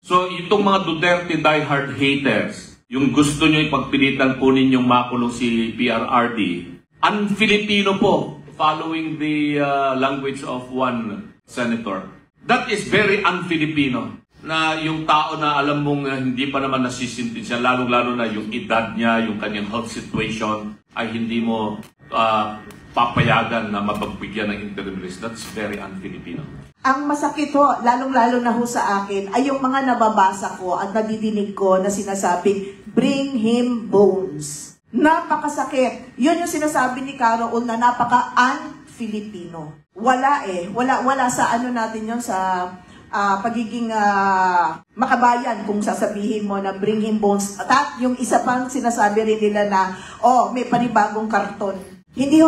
So itong mga Duterte diehard haters, yung gusto nyo ipagpilitan po ninyong makulong si PRRD, un-Filipino po, following the language of one senator. That is very un-Filipino. Na yung tao na alam mong hindi pa naman nasisintin siya, lalo-lalo na yung edad niya, yung kanyang health situation, ay hindi mo papayagan na mapagbigyan ng interim release. That's very un-Filipino. Ang masakit ho, lalong-lalo na ho sa akin, ay yung mga nababasa ko at nadidinig ko na sinasabing, bring him bones. Napakasakit. Yun yung sinasabi ni Carol na napaka-un-Filipino. Wala wala sa ano natin yun sa pagiging makabayan kung sasabihin mo na bring him bones. At yung isa pang sinasabi rin nila na, may panibagong karton. Hindi ho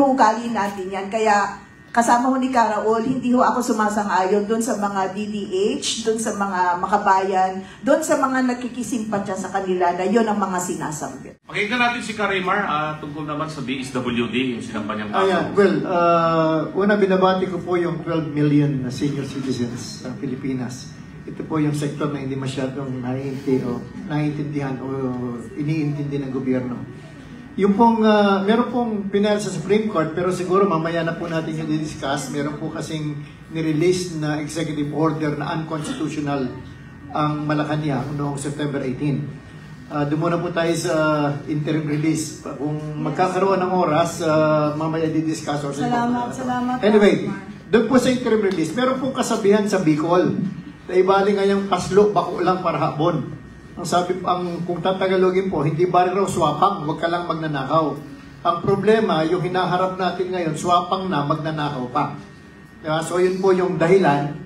ugali natin yan. Kaya kasama ho ni Karaol, hindi ho ako sumasang-ayon doon sa mga DDH, doon sa mga makabayan, doon sa mga nakikisimpatya sa kanila na yun ang mga sinasambit. Pakinggan natin si Karimar tungkol naman sa DSWD, yung sinampanyang kaso. Well, una binabati ko po yung 12 million na senior citizens ng Pilipinas. Ito po yung sektor na hindi masyadong naiintindihan o iniintindi ng gobyerno. Yung pong, meron pong pinal sa Supreme Court, pero siguro mamaya na po natin yung didiscuss. Meron po kasing nirelease na executive order na unconstitutional ang Malacanang noong September 18. Doon muna po tayo sa interim release. Kung magkakaroon ng oras, mamaya didiscuss. Salamat. Anyway, doon po sa interim release, meron pong kasabihan sa Bicol na ibali ngayong paslo, bako lang para hapon. Kung tatagalogin po, hindi bari raw swapang, wag ka lang magnanakaw. Ang problema, yung hinaharap natin ngayon, swapang na, magnanakaw pa. So yun po yung dahilan.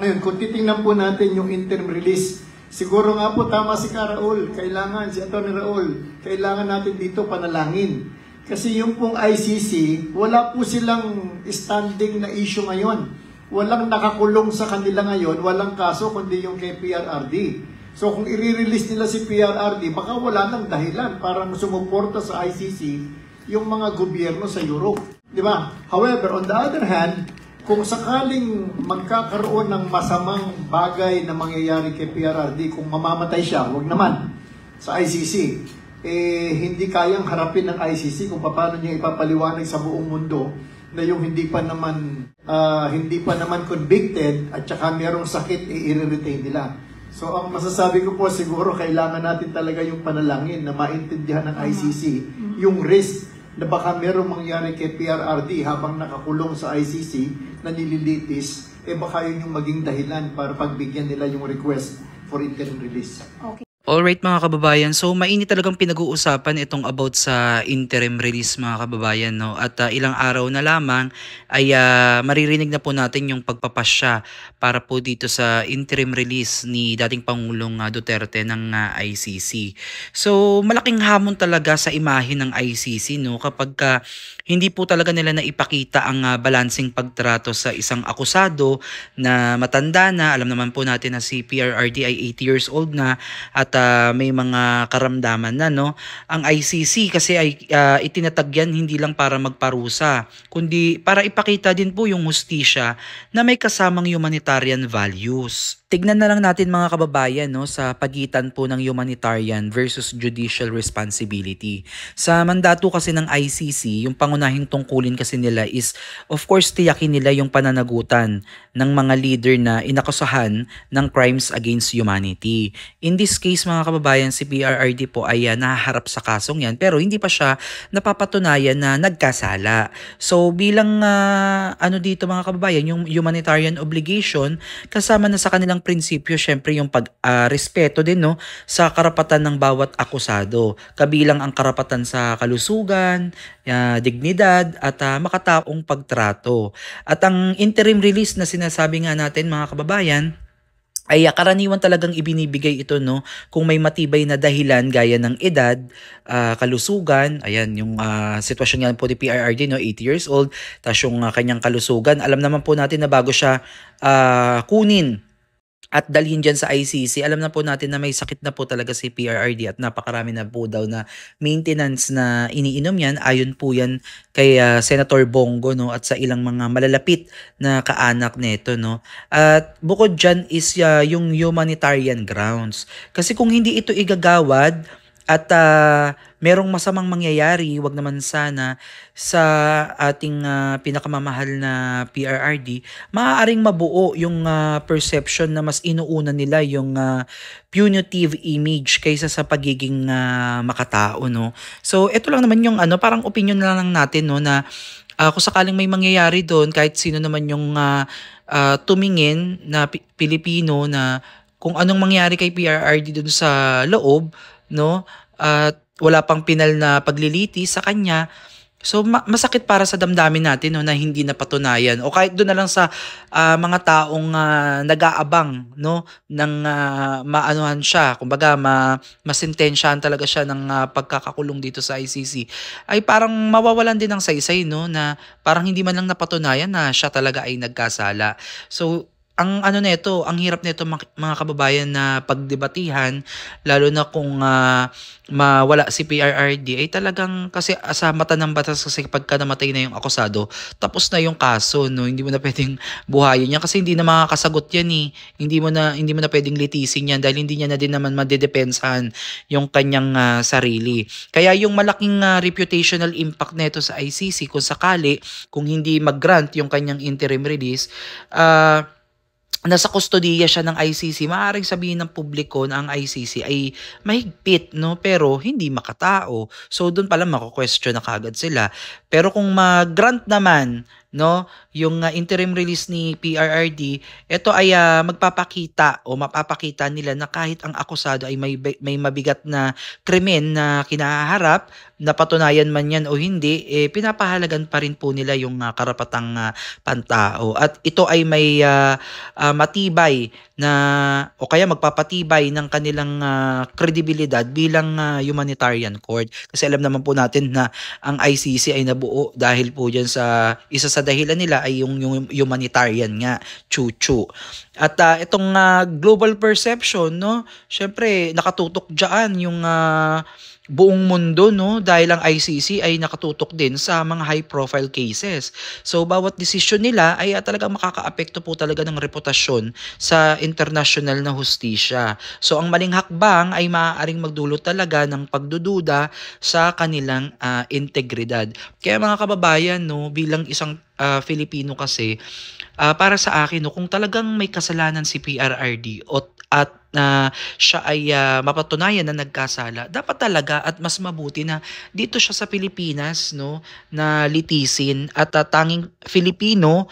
Ngayon, kung titingnan po natin yung interim release, siguro nga po tama si Karaol, si Atty. Raul, kailangan natin dito panalangin. Kasi yung pong ICC, wala po silang standing na issue ngayon. Walang nakakulong sa kanila ngayon, walang kaso kundi yung kay PRRD. So kung i-release nila si PRRD, baka wala nang dahilan para sumuporta sa ICC yung mga gobyerno sa Europe. Di ba? However, on the other hand, kung sakaling magkakaroon ng masamang bagay na mangyayari kay PRRD, kung mamamatay siya, wag naman, sa ICC, hindi kayang harapin ng ICC kung paano niya ipapaliwanag sa buong mundo na yung hindi pa naman convicted at saka merong sakit, i-retain nila. So ang masasabi ko po, siguro kailangan natin talaga yung panalangin na maintindihan ng ICC yung risk na baka merong mangyari kay PRRD habang nakakulong sa ICC na nililitis, baka yun yung maging dahilan para pagbigyan nila yung request for interim release. Okay. Alright mga kababayan, so mainit talagang pinag-uusapan itong about sa interim release mga kababayan, no? At ilang araw na lamang ay maririnig na po natin yung pagpapasya para po dito sa interim release ni dating Pangulong Duterte ng ICC. So malaking hamon talaga sa imahe ng ICC, no? Kapag hindi po talaga nila naipakita ang balansing pagtrato sa isang akusado na matanda na, alam naman po natin na si PRRD ay 80 years old na at may mga karamdaman na, no? Ang ICC kasi ay itinatag yan hindi lang para magparusa, kundi para ipakita din po yung hustisya na may kasamang humanitarian values. Tignan na lang natin mga kababayan, no, sa pagitan po ng humanitarian versus judicial responsibility. Sa mandato kasi ng ICC, yung pangunahing tungkulin kasi nila is of course tiyakin nila yung pananagutan ng mga leader na inakusahan ng crimes against humanity. In this case mga kababayan, si PRRD po ay nahaharap sa kasong yan pero hindi pa siya napapatunayan na nagkasala. So bilang ano dito mga kababayan, yung humanitarian obligation kasama na sa kanilang prinsipyo syempre yung respeto din, no, sa karapatan ng bawat akusado. Kabilang ang karapatan sa kalusugan, dignidad at makataong pagtrato. At ang interim release na sinasabi nga natin mga kababayan ay karaniwan talagang ibinibigay ito, no, kung may matibay na dahilan gaya ng edad, kalusugan, ayan yung sitwasyon nga po ni PRRD, no, 80 years old, tapos yung kanyang kalusugan, alam naman po natin na bago siya kunin at dalhin dyan sa ICC. Alam na po natin na may sakit na po talaga si PRRD at napakarami na po daw na maintenance na iniinom yan. Ayon po yan kay Senator Bongo, no, at sa ilang mga malalapit na kaanak nito, no. At bukod dyan is yung humanitarian grounds. Kasi kung hindi ito igagawad at merong masamang mangyayari, wag naman sana sa ating pinakamamahal na PRRD, maaaring mabuo yung perception na mas inuuna nila yung punitive image kaysa sa pagiging makatao, no. So ito lang naman yung parang opinion na lang natin, no, na kung sakaling may mangyayari doon, kahit sino naman yung tumingin na Pilipino, na kung anong mangyari kay PRRD doon sa loob, no, at wala pang pinal na pagliliti sa kanya. So masakit para sa damdamin natin, no, na hindi napatunayan, o kahit doon na lang sa mga taong nag-aabang, no, ng maanuhan siya, kumbaga masintensyahan talaga siya ng pagkakakulong dito sa ICC, ay parang mawawalan din ng saysay, no, na parang hindi man lang napatunayan na siya talaga ay nagkasala. So ang nito, ang hirap nito mga kababayan na pagdebatihan, lalo na kung mawala si PRRD, ay talagang kasi sa mata ng batas, kasi pagka namatay na yung akusado, tapos na yung kaso, no, hindi mo na pwedeng buhayin yan kasi hindi na makakasagot yan eh. Hindi mo na pwedeng litisin yan dahil hindi niya na din naman madedepensahan yung kanyang sarili. Kaya yung malaking reputational impact nito sa ICC, kung sakali, kung hindi mag-grant yung kanyang interim release, nasa kustodiya siya ng ICC, maaaring sabihin ng publiko na ang ICC ay mahigpit, no, pero hindi makatao. So doon pala mako-question na kagad sila. Pero kung mag-grant naman, no, yung interim release ni PRRD, ito ay magpapakita o mapapakita nila na kahit ang akusado ay may mabigat na krimen na kinaharap, napatunayan man yan o hindi, pinapahalagan pa rin po nila yung karapatang pantao. At ito ay may matibay na, o kaya magpapatibay ng kanilang kredibilidad bilang humanitarian court. Kasi alam naman po natin na ang ICC ay nabuo dahil po dyan sa isa sa dahilan nila ay yung humanitarian nga, chuchu. At itong global perception, no, syempre nakatutok diyan yung buong mundo, no, dahil ang ICC ay nakatutok din sa mga high profile cases. So bawat desisyon nila ay talagang makakaapekto po talaga ng reputasyon sa international na hustisya. So ang maling hakbang ay maaaring magdulot talaga ng pagdududa sa kanilang integridad. Kaya mga kababayan, no, bilang isang Filipino kasi, para sa akin, no, kung talagang may kasalanan si PRRD at siya ay mapatunayan na nagkasala, dapat talaga at mas mabuti na dito siya sa Pilipinas, no, na litisin at tanging Filipino,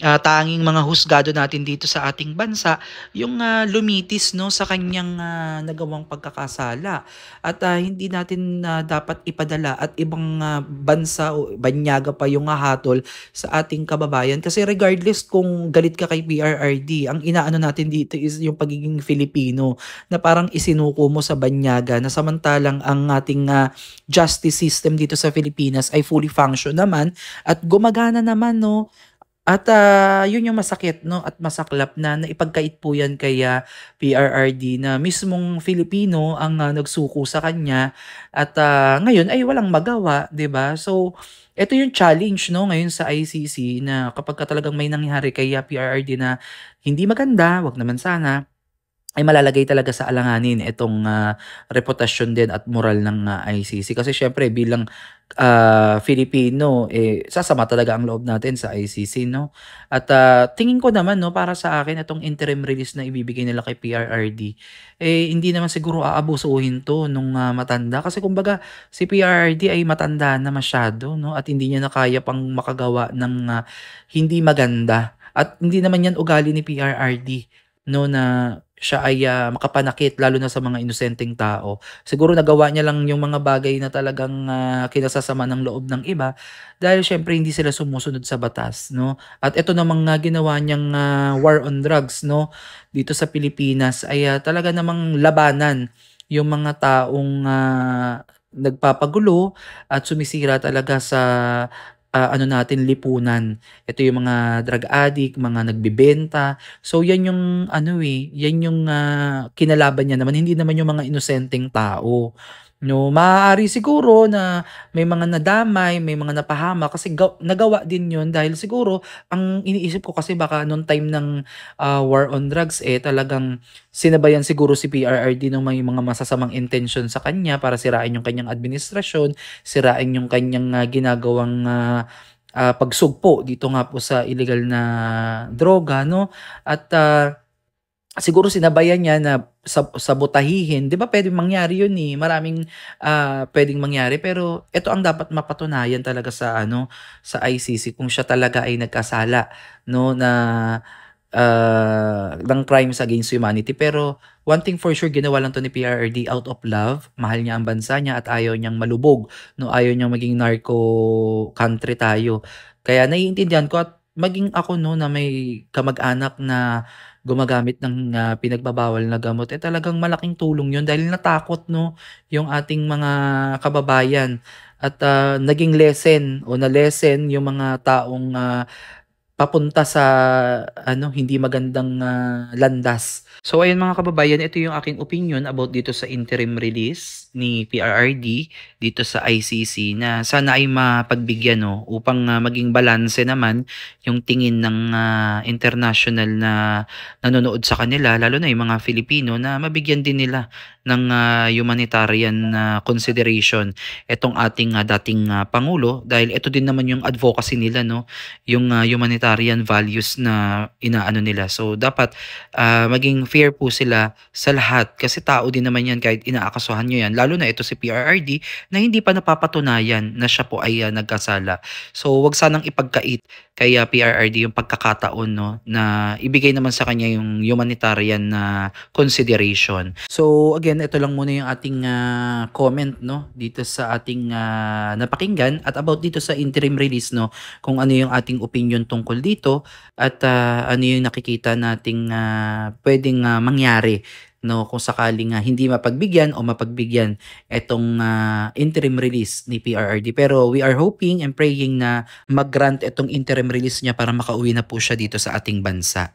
tanging mga husgado natin dito sa ating bansa yung lumitis, no, sa kanyang nagawang pagkakasala. At hindi natin dapat ipadala at ibang bansa o banyaga pa yung hatol sa ating kababayan, kasi regardless kung galit ka kay PRRD, ang inaano natin dito is yung pagiging Filipino, na parang isinuko mo sa banyaga, na samantalang ang ating justice system dito sa Pilipinas ay fully function naman at gumagana naman, no. At yun yung masakit, no, at masaklap na naipagkait po yan kay PRRD, na mismong Filipino ang nagsuko sa kanya at ngayon ay walang magawa, 'di ba? So ito yung challenge, no, ngayon sa ICC, na kapag talagang may nangyari kay PRRD na hindi maganda, wag naman sana, ay malalagay talaga sa alanganin itong reputasyon din at moral ng ICC. Kasi syempre bilang Filipino, sasama talaga ang loob natin sa ICC, no? At tingin ko naman, no, para sa akin itong interim release na ibibigay nila kay PRRD, hindi naman siguro aabusuhin to nung matanda. Kasi kumbaga si PRRD ay matanda na masyado, no? At hindi niya na kaya pang makagawa ng hindi maganda. At hindi naman yan ugali ni PRRD, no, na siya ay makapanakit lalo na sa mga inosenteng tao. Siguro nagawa niya lang yung mga bagay na talagang kinasasama ng loob ng iba dahil syempre hindi sila sumusunod sa batas, no? At ito namang ginawa niyang war on drugs, no, dito sa Pilipinas ay talaga namang labanan yung mga taong nagpapagulo at sumisira talaga sa ano natin, lipunan. Ito yung mga drug addict, mga nagbebenta. So yan yung ano yan yung kinalaban niya naman, hindi naman yung mga inosenteng tao. No, maaari siguro na may mga nadamay, may mga napahama kasi nagawa din 'yun dahil siguro ang iniisip ko kasi baka nung time ng war on drugs talagang sinabayan siguro si PRRD ng may mga masasamang intention sa kanya para sirain yung kanyang administrasyon, sirain yung kanyang ginagawang pagsugpo dito nga po sa illegal na droga, no? At siguro sinabayan niya na sabotahihin, 'di ba pwedeng mangyari 'yun maraming puwedeng mangyari pero ito ang dapat mapatunayan talaga sa ano, sa ICC kung siya talaga ay nagkasala 'no na ng crimes against humanity. Pero one thing for sure, ginawa lang 'to ni PRRD out of love, mahal niya ang bansa niya at ayaw niyang malubog 'no, ayaw niyang maging narco country tayo. Kaya naiintindihan ko at maging ako 'no na may kamag-anak na gumagamit ng pinagbabawal na gamot, talagang malaking tulong 'yun dahil natakot 'no, yung ating mga kababayan at naging lesson o na-lesson yung mga taong papunta sa ano, hindi magandang landas. So ayun mga kababayan, ito yung aking opinion about dito sa interim release ni PRRD dito sa ICC na sana ay mapagbigyan no, upang maging balanse naman yung tingin ng international na nanonood sa kanila, lalo na yung mga Filipino, na mabigyan din nila ng humanitarian consideration itong ating dating Pangulo dahil ito din naman yung advocacy nila no, yung humanitarian values na inaano nila. So dapat maging fair po sila sa lahat kasi tao din naman yan kahit inaakasuhan nyo yan. Lalo na ito si PRRD na hindi pa napapatunayan na siya po ay nagkasala. So wag sanang ipagkait kay PRRD yung pagkakataon no, na ibigay naman sa kanya yung humanitarian na consideration. So again, ito lang muna yung ating comment no dito sa ating napakinggan at about dito sa interim release no, kung ano yung ating opinion tungkol dito at ano yung nakikita nating pwedeng mangyari no kung sakaling hindi mapagbigyan o mapagbigyan itong interim release ni PRRD. Pero we are hoping and praying na mag-grant itong interim release niya para makauwi na po siya dito sa ating bansa.